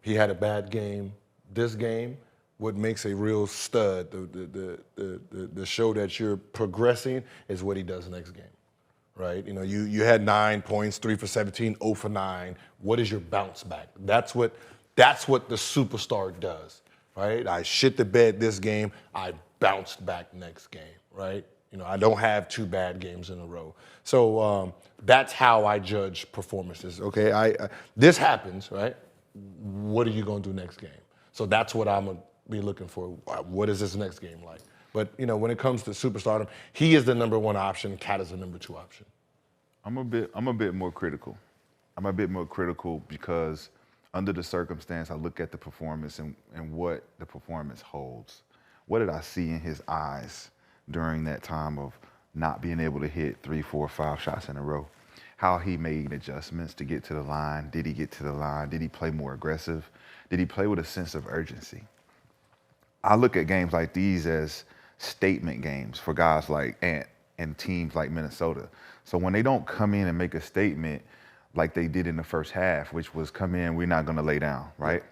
he had a bad game this game. What makes a real stud, the show that you're progressing, is what he does next game, right? You know, you had 9 points, 3 for 17, 0 for 9. What is your bounce back? That's what the superstar does, right? I shit the bed this game, I bounced back next game, right? You know, I don't have 2 bad games in a row. So that's how I judge performances. Okay, this happens, right? What are you gonna do next game? So that's what I'm gonna be looking for. What is this next game like? But you know, when it comes to superstardom, he is the number 1 option. Cat is the number 2 option. I'm a bit more critical. I'm a bit more critical because under the circumstance, I look at the performance and what the performance holds. What did I see in his eyes during that time of not being able to hit 3, 4, 5 shots in a row? How he made adjustments to get to the line. Did he get to the line? Did he play more aggressive? Did he play with a sense of urgency? I look at games like these as statement games for guys like Ant and teams like Minnesota. So when they don't come in and make a statement like they did in the first half, which was come in, we're not gonna lay down, right?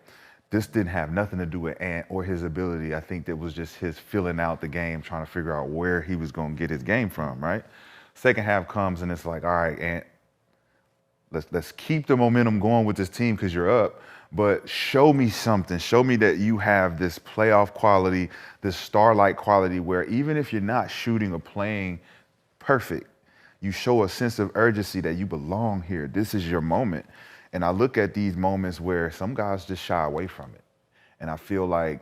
This didn't have nothing to do with Ant or his ability. I think that was just his filling out the game, trying to figure out where he was gonna get his game from, right? Second half comes and it's like, all right, Ant, let's keep the momentum going with this team because you're up, but show me something. Show me that you have this playoff quality, this star-like quality where even if you're not shooting or playing perfect, you show a sense of urgency that you belong here. This is your moment. And I look at these moments where some guys just shy away from it. And I feel like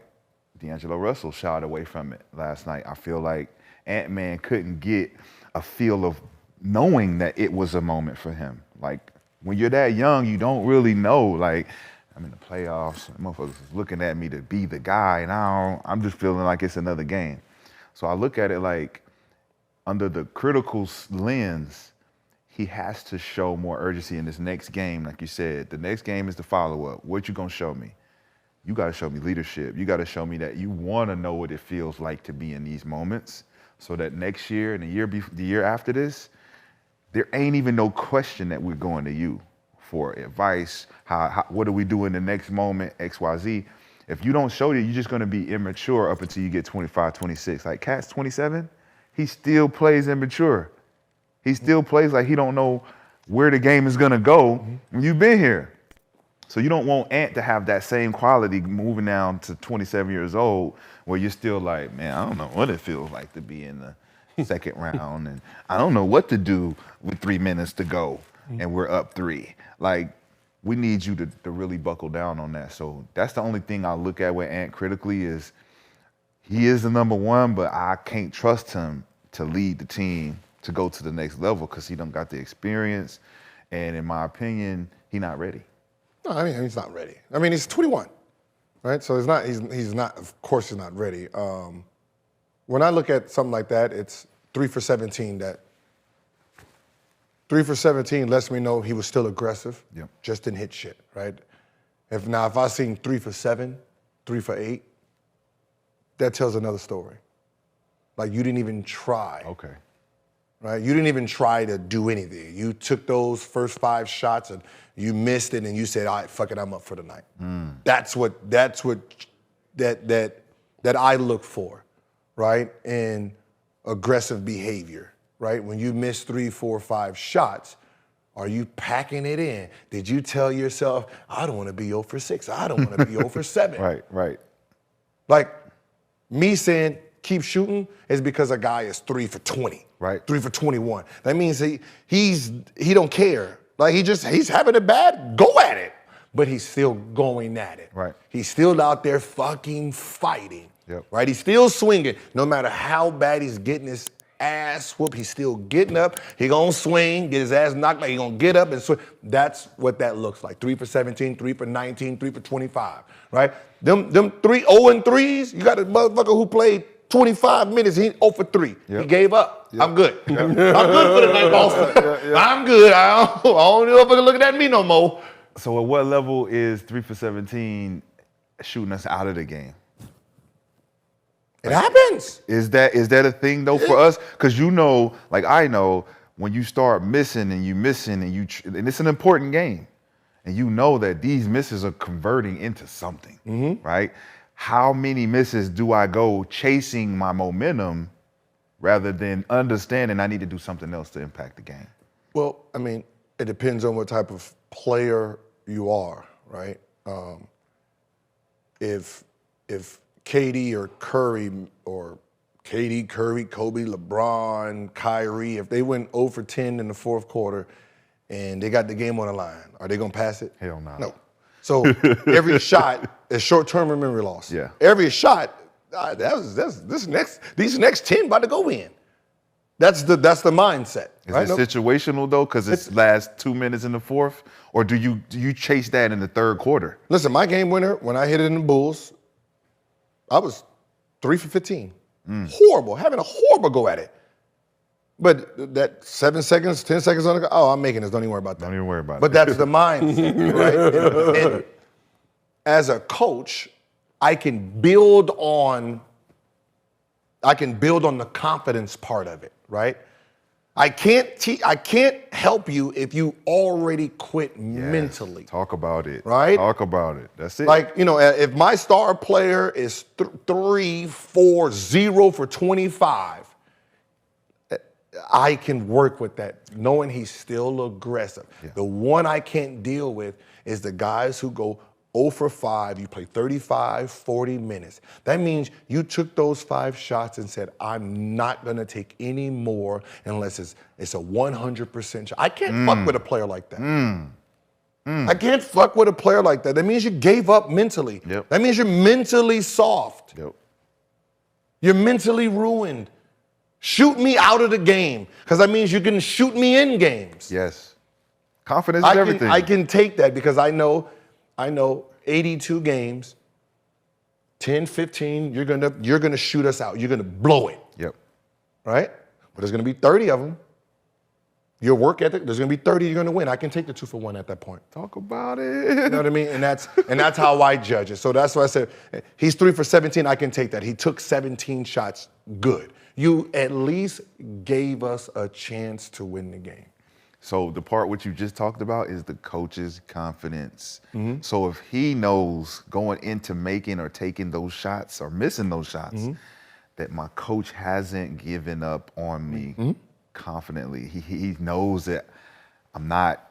D'Angelo Russell shied away from it last night. I feel like Ant-Man couldn't get a feel of knowing that it was a moment for him. Like, when you're that young, you don't really know, like, I'm in the playoffs, motherfuckers is looking at me to be the guy, and I'm just feeling like it's another game. So I look at it like, under the critical lens, he has to show more urgency in this next game. Like you said, the next game is the follow-up. What you gonna show me? You gotta show me leadership. You gotta show me that you wanna know what it feels like to be in these moments, so that next year and the year after this, there ain't even no question that we're going to you for advice. What do we do in the next moment, X, Y, Z. If you don't show that, you're just gonna be immature up until you get 25, 26. Like Cat's 27, he still plays immature. He still plays like he don't know where the game is gonna go when you've been here. So you don't want Ant to have that same quality moving down to 27 years old where you're still like, man, I don't know what it feels like to be in the second round, and I don't know what to do with 3 minutes to go and we're up 3. Like, we need you to really buckle down on that. So that's the only thing I look at with Ant critically is he is the number 1, but I can't trust him to lead the team to go to the next level because he done got the experience, and in my opinion, he not ready. No, I mean, he's not ready. I mean, he's 21, right? So he's not, of course he's not ready. When I look at something like that, it's 3 for 17. 3 for 17 lets me know he was still aggressive, just didn't hit shit, right? If I seen 3 for 7, 3 for 8, that tells another story. Like, you didn't even try. Okay. Right? You didn't even try to do anything. You took those first 5 shots and you missed it, and you said, all right, fuck it, I'm up for the night. That's what I look for, right? In aggressive behavior, right? When you miss 3, 4, 5 shots, are you packing it in? Did you tell yourself, I don't want to be 0 for 6. I don't want to be 0 for 7. Right. Like, me saying keep shooting is because a guy is 3 for 20. Right. 3 for 21. That means he don't care. Like, he's having it bad, go at it. But he's still going at it. Right. He's still out there fucking fighting. Yep. Right? He's still swinging. No matter how bad he's getting his ass whooped, he's still getting up. He gonna swing, get his ass knocked out. He gonna get up and swing. That's what that looks like. 3 for 17, 3 for 19, 3 for 25. Right? Them 3 0-3s, you got a motherfucker who played 25 minutes, he 0 for 3. He gave up. I'm good. I'm good for the night, Boston. I'm good. I don't know if you're looking at me no more. So at what level is 3 for 17 shooting us out of the game? It happens. Is that a thing though for us? Because you know, like I know, when you start missing and you and it's an important game, and you know that these misses are converting into something, right? How many misses do I go chasing my momentum rather than understanding I need to do something else to impact the game? Well, I mean, it depends on what type of player you are, right? If KD or Curry or KD, Curry, Kobe, LeBron, Kyrie, if they went 0 for 10 in the fourth quarter and they got the game on the line, are they gonna pass it? Hell no. No. So every shot is short-term memory loss. Yeah. Every shot, these next 10 about to go in. That's the mindset. Is right? it situational though, because it's last 2 minutes in the fourth, or do you chase that in the third quarter? Listen, my game winner, when I hit it in the Bulls, I was 3 for 15. Horrible, having a horrible go at it. But that 7 seconds, 10 seconds on the go, oh, I'm making this, don't even worry about that. Don't even worry about it. But that's the mindset, right? And as a coach, I can build on the confidence part of it, right? I can't help you if you already quit mentally. Talk about it. Right? Talk about it. That's it. Like, if my star player is 3, 4, 0 for 25, I can work with that, knowing he's still aggressive. Yeah. The one I can't deal with is the guys who go 0 for 5, you play 35, 40 minutes. That means you took those 5 shots and said, I'm not gonna take any more unless it's a 100% shot. I can't fuck with a player like that. I can't fuck with a player like that. That means you gave up mentally. Yep. That means you're mentally soft. Yep. You're mentally ruined. Shoot me out of the game, because that means you can shoot me in games. Yes. Confidence is everything. I can take that because I know 82 games, 10, 15, you're gonna shoot us out. You're gonna blow it. Yep. Right? But there's gonna be 30 of them. Your work ethic, there's gonna be 30 you're gonna win. I can take the 2 for 1 at that point. Talk about it. You know what I mean? And that's how I judge it. So that's why I said he's 3 for 17. I can take that. He took 17 shots. Good. You at least gave us a chance to win the game. So the part which you just talked about is the coach's confidence. So if he knows going into making or taking those shots or missing those shots that my coach hasn't given up on me confidently, he knows that I'm not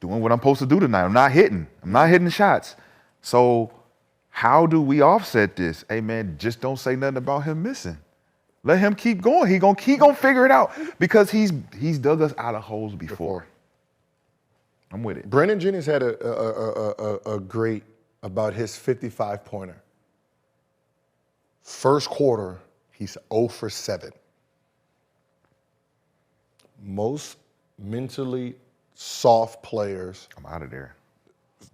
doing what I'm supposed to do tonight. I'm not hitting shots. So how do we offset this? Hey man, just don't say nothing about him missing. Let him keep going. He gonna figure it out because he's dug us out of holes before. I'm with it. Brandon Jennings had a great about his 55-pointer. First quarter, he's 0 for 7. Most mentally soft players, I'm out of there.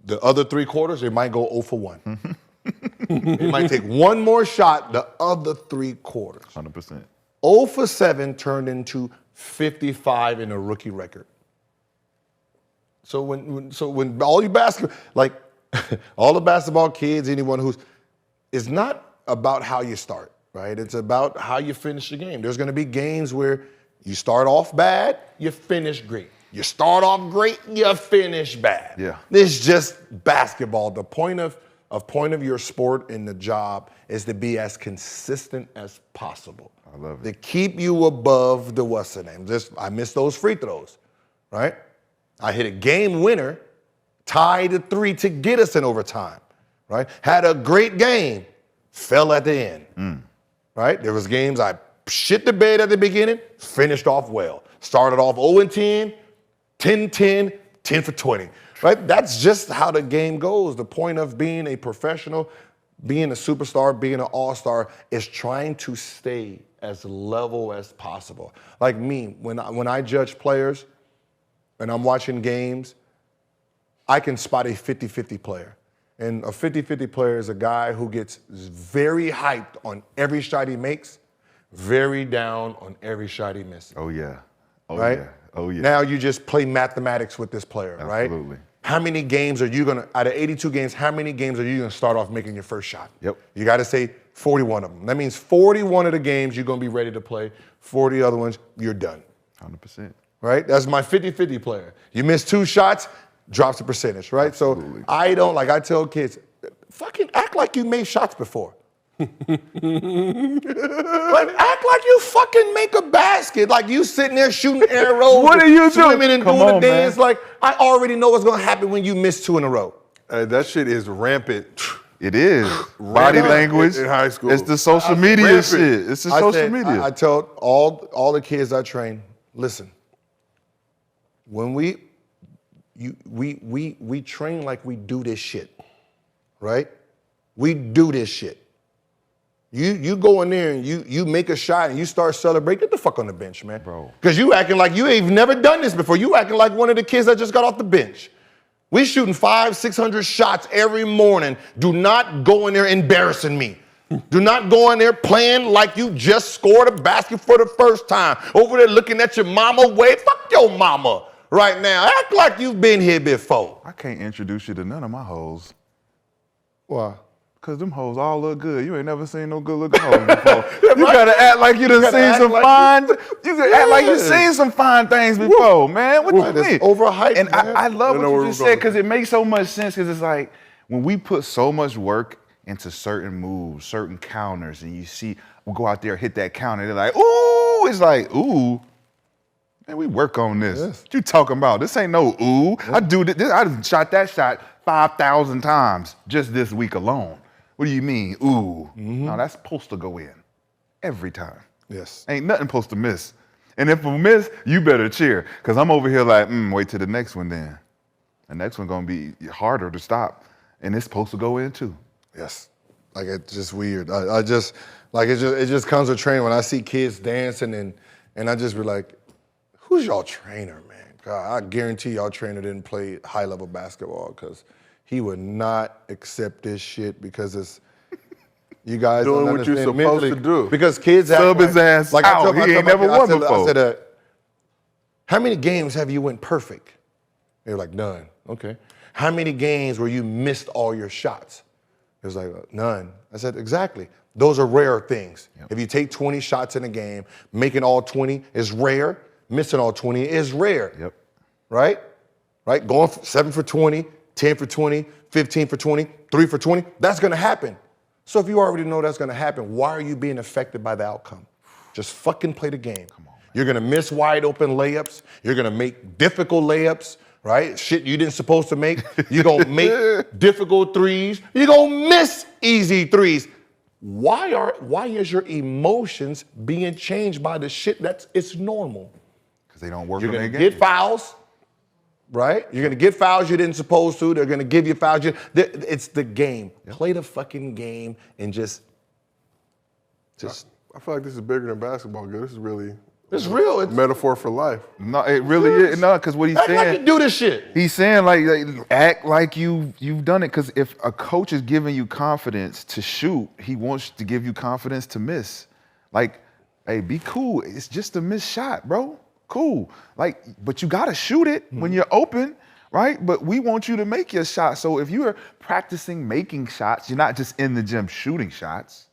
the other 3 quarters, they might go 0 for 1. He might take one more shot the other 3 quarters. 100%. 0 for 7 turned into 55 in a rookie record. So when all you basketball, like all the basketball kids, anyone it's not about how you start, right? It's about how you finish the game. There's gonna be games where you start off bad, you finish great. You start off great, you finish bad. Yeah. It's just basketball. The point of your sport and the job is to be as consistent as possible. I love it. To keep you above the what's the name. I missed those free throws, right? I hit a game winner, tied the 3 to get us in overtime, right? Had a great game, fell at the end, right? There was games I shit the bed at the beginning, finished off well. Started off 0-10, 10-10, 10 for 20. Right? That's just how the game goes. The point of being a professional, being a superstar, being an all-star is trying to stay as level as possible. Like me, when I judge players and I'm watching games, I can spot a 50-50 player. And a 50-50 player is a guy who gets very hyped on every shot he makes, very down on every shot he misses. Oh yeah. Oh right? yeah. Oh yeah. Now you just play mathematics with this player, right? Absolutely. How many games are you gonna, out of 82 games, how many games are you gonna start off making your first shot? Yep. You gotta say 41 of them. That means 41 of the games you're gonna be ready to play, 40 other ones, you're done. 100%. Right? That's my 50-50 player. You miss 2 shots, drops the percentage, right? Absolutely. So I tell kids, fucking act like you made shots before. Like, act like you fucking make a basket. Like you sitting there shooting arrows. What are you doing? Swimming and Come doing on, the dance. man. Like, I already know what's gonna happen when you miss 2 in a row. That shit is rampant. It is. Body language. In high school. It's the social media rampant. shit. It's the social media. I tell all the kids I train, listen, when we train like we do this shit, right? We do this shit. You go in there and you make a shot and you start celebrating, get the fuck on the bench, man. Bro. Because you acting like you ain't never done this before. You acting like one of the kids that just got off the bench. We shooting 500-600 shots every morning. Do not go in there embarrassing me. Do not go in there playing like you just scored a basket for the first time. Over there looking at your mama way. Fuck your mama right now. Act like you've been here before. I can't introduce you to none of my hoes. Why? Cause them hoes all look good. You ain't never seen no good looking hoes before. You gotta act like you done seen some fine. You gotta act like you seen some fine things before, man. What do you mean? Overhyped, And man. I love I what know where you just we're said going. because it makes so much sense. Because it's like when we put so much work into certain moves, certain counters, and you see we go out there hit that counter, they're like, ooh, it's like ooh. Man, we work on this. Yes. What you talking about? This ain't no ooh. I do this. I done shot that shot 5,000 times just this week alone. What do you mean, ooh? No, that's supposed to go in every time. Yes. Ain't nothing supposed to miss. And if we miss, you better cheer. Because I'm over here like, wait till the next one then. The next one gonna be harder to stop. And it's supposed to go in too. Yes. Like it's just weird. I just like it just comes with training when I see kids dancing and I just be like, who's y'all trainer, man? God, I guarantee y'all trainer didn't play high level basketball because he would not accept this shit because it's you guys Doing don't what you're understand supposed mentally. to do. Because kids have Sub his ass out. He ain't never won before. I said, how many games have you went perfect? They were like, none. Okay. How many games where you missed all your shots? It was like, none. I said, exactly. Those are rare things. Yep. If you take 20 shots in a game, making all 20 is rare. Missing all 20 is rare. Yep. Right? Right? Going 7 for 20, 10 for 20, 15 for 20, 3 for 20, that's gonna happen. So if you already know that's gonna happen, why are you being affected by the outcome? Just fucking play the game. Come on, man. You're gonna miss wide open layups. You're gonna make difficult layups, right? Shit you didn't supposed to make. You're gonna make difficult threes. You're gonna miss easy threes. Why is your emotions being changed by the shit it's normal? Because they don't work You're on their gonna game. get fouls, right? You're gonna get fouls you didn't supposed to. They're gonna give you fouls. It's the game. Yep. Play the fucking game and just. I feel like this is bigger than basketball, girl. This is really It's real. It's a metaphor for life. No, it really is. No, because what he's act saying. like you do this shit. He's saying like act like you've done it. Because if a coach is giving you confidence to shoot, he wants to give you confidence to miss. Like, hey, be cool. It's just a missed shot, bro. Cool. Like, but you gotta shoot it when you're open, right? But we want you to make your shot. So if you are practicing making shots, you're not just in the gym shooting shots.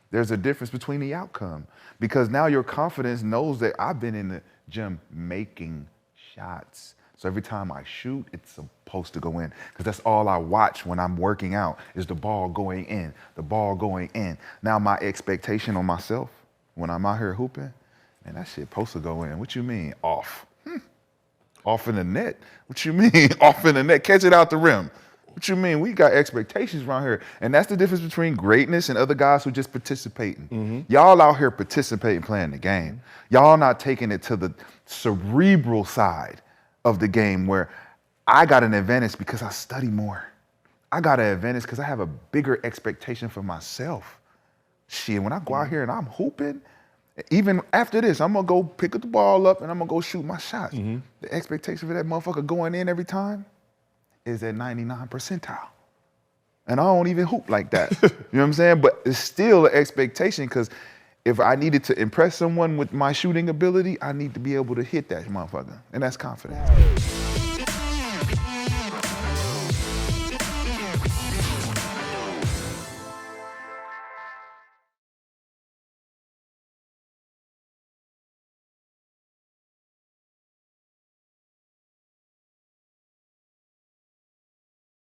There's a difference between the outcome. Because now your confidence knows that I've been in the gym making shots. So every time I shoot, it's supposed to go in. Because that's all I watch when I'm working out is the ball going in, the ball going in. Now my expectation on myself when I'm out here hooping, man, that shit supposed to go in. What you mean, off? Off in the net? What you mean, off in the net? Catch it out the rim. What you mean? We got expectations around here. And that's the difference between greatness and other guys who just participating. Mm-hmm. Y'all out here participating, playing the game. Y'all not taking it to the cerebral side of the game where I got an advantage because I study more. I got an advantage because I have a bigger expectation for myself. Shit, when I go out here and I'm hooping, even after this, I'm gonna go pick up the ball up and I'm gonna go shoot my shots. Mm-hmm. The expectation for that motherfucker going in every time is at 99 percentile. And I don't even hoop like that. You know what I'm saying? But it's still an expectation because if I needed to impress someone with my shooting ability, I need to be able to hit that motherfucker. And that's confidence.